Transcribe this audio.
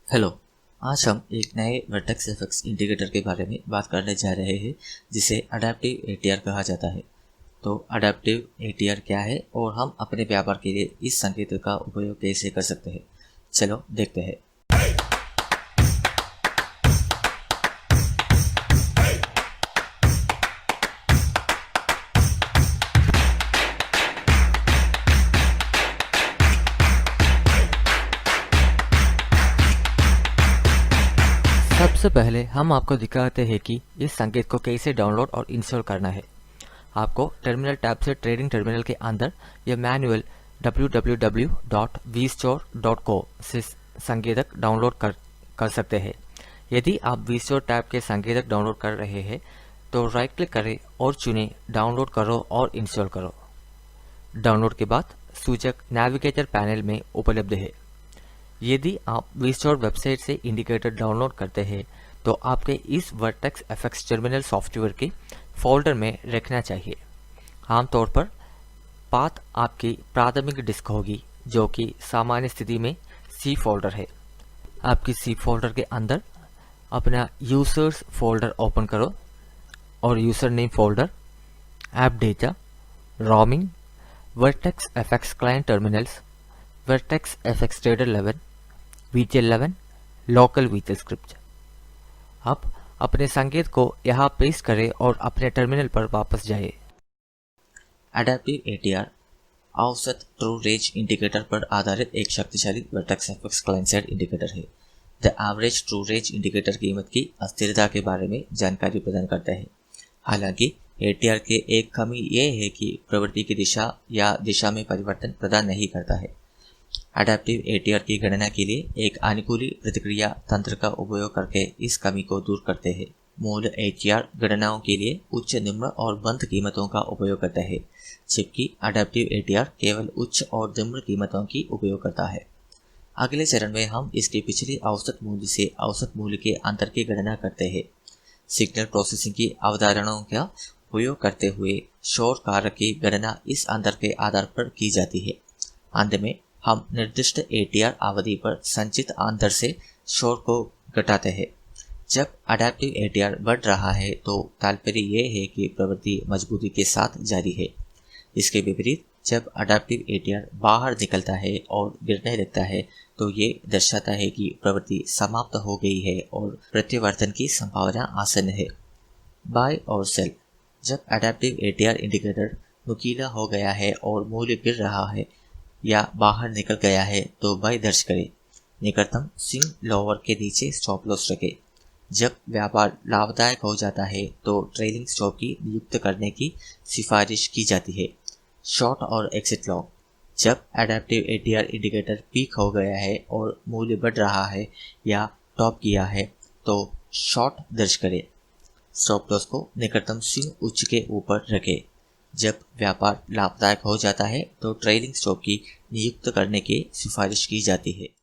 Hello. आज हम एक नए वर्टेक्स एफएक्स इंडिकेटर के बारे में बात करने जा रहे हैं जिसे अडैप्टिव एटीआर कहा जाता है। तो अडैप्टिव एटीआर क्या है और हम अपने व्यापार के लिए इस संकेत का उपयोग कैसे कर सकते हैं, चलो देखते हैं। सबसे पहले हम आपको दिखाते हैं कि इस संकेत को कैसे डाउनलोड और इंस्टॉल करना है। आपको टर्मिनल टैब से ट्रेडिंग टर्मिनल के अंदर यह मैनुअल www.vstore.co से संकेतक डाउनलोड कर सकते हैं। यदि आप vstore टैब के संकेतक डाउनलोड कर रहे हैं तो राइट क्लिक करें और चुनें डाउनलोड करो और इंस्टॉल करो। डाउनलोड के बाद सूचक नेविगेटर पैनल में उपलब्ध है। यदि आप vstore वेबसाइट से इंडिकेटर डाउनलोड करते हैं तो आपके इस वर्टेक्स एफएक्स टर्मिनल सॉफ्टवेयर के फोल्डर में रखना चाहिए। आमतौर पर पाथ आपकी प्राथमिक डिस्क होगी जो कि सामान्य स्थिति में सी फोल्डर है। आपकी सी फोल्डर के अंदर अपना यूजर्स फोल्डर ओपन करो और user name folder, app data, roaming, vertex FX client terminals, vertex FX trader 11, VT11, local VT script. अब अपने संकेत को यहाँ पेस्ट करें और अपने टर्मिनल पर वापस जाए। अडैप्टिव एटीआर औसत ट्रू रेंज इंडिकेटर पर आधारित एक शक्तिशाली vertex FX client side indicator है। The average true range indicator कीमत की अस्थिरता के बारे में जानकारी प्रदान करता है। हालांकि एटीआर के एक कमी यह है कि प्रवृत्ति की दिशा या दिशा में परिवर्तन प्रदान नहीं करता है। अडैप्टिव एटीआर की गणना के लिए एक अनुकूली प्रतिक्रिया तंत्र का उपयोग करके इस कमी को दूर करते हैं। मूल एटीआर गणनाओं के लिए उच्च, निम्न और बंद कीमतों का उपयोग करता है, जबकि अडैप्टिव एटीआर केवल उच्च और निम्न कीमतों की उपयोग करता है। अगले चरण में हम इसके पिछले औसत मूल्य से औसत मूल्य के अंतर की गणना करते हैं। सिग्नल प्रोसेसिंग की अवधारणाओं का उपयोग करते हुए शोर कारक की गणना इस अंतर के आधार पर की जाती है। अंत में हम निर्दिष्ट एटीआर अवधि पर संचित अंतर से शोर को घटाते हैं। जब अडैप्टिव एटीआर बढ़ रहा है तो तात्पर्य यह है कि प्रवृत्ति मजबूती के साथ जारी है। इसके विपरीत जब अडैप्टिव एटीआर बाहर निकलता है और गिरने लगता है तो ये दर्शाता है कि प्रवृत्ति समाप्त हो गई है और प्रत्यावर्तन की संभावना आसन है। बाय और सेल। जब अडैप्टिव एटीआर इंडिकेटर नुकीला हो गया है और मूल्य गिर रहा है या बाहर निकल गया है तो बाय दर्ज करें। निकटतम स्विंग लोअर के नीचे स्टॉप लॉस रखें। जब व्यापार लाभदायक हो जाता है तो ट्रेलिंग स्टॉप की नियुक्त करने की सिफारिश की जाती है। शॉर्ट और एग्जिट लॉन्ग। जब अडैप्टिव एटीआर इंडिकेटर पीक हो गया है और मूल्य बढ़ रहा है या टॉप किया है तो शॉर्ट दर्ज करें। स्टॉप लॉस को निकटतम स्विंग उच्च के ऊपर रखें। जब व्यापार लाभदायक हो जाता है तो ट्रेलिंग स्टॉप की नियुक्त करने की सिफारिश की जाती है।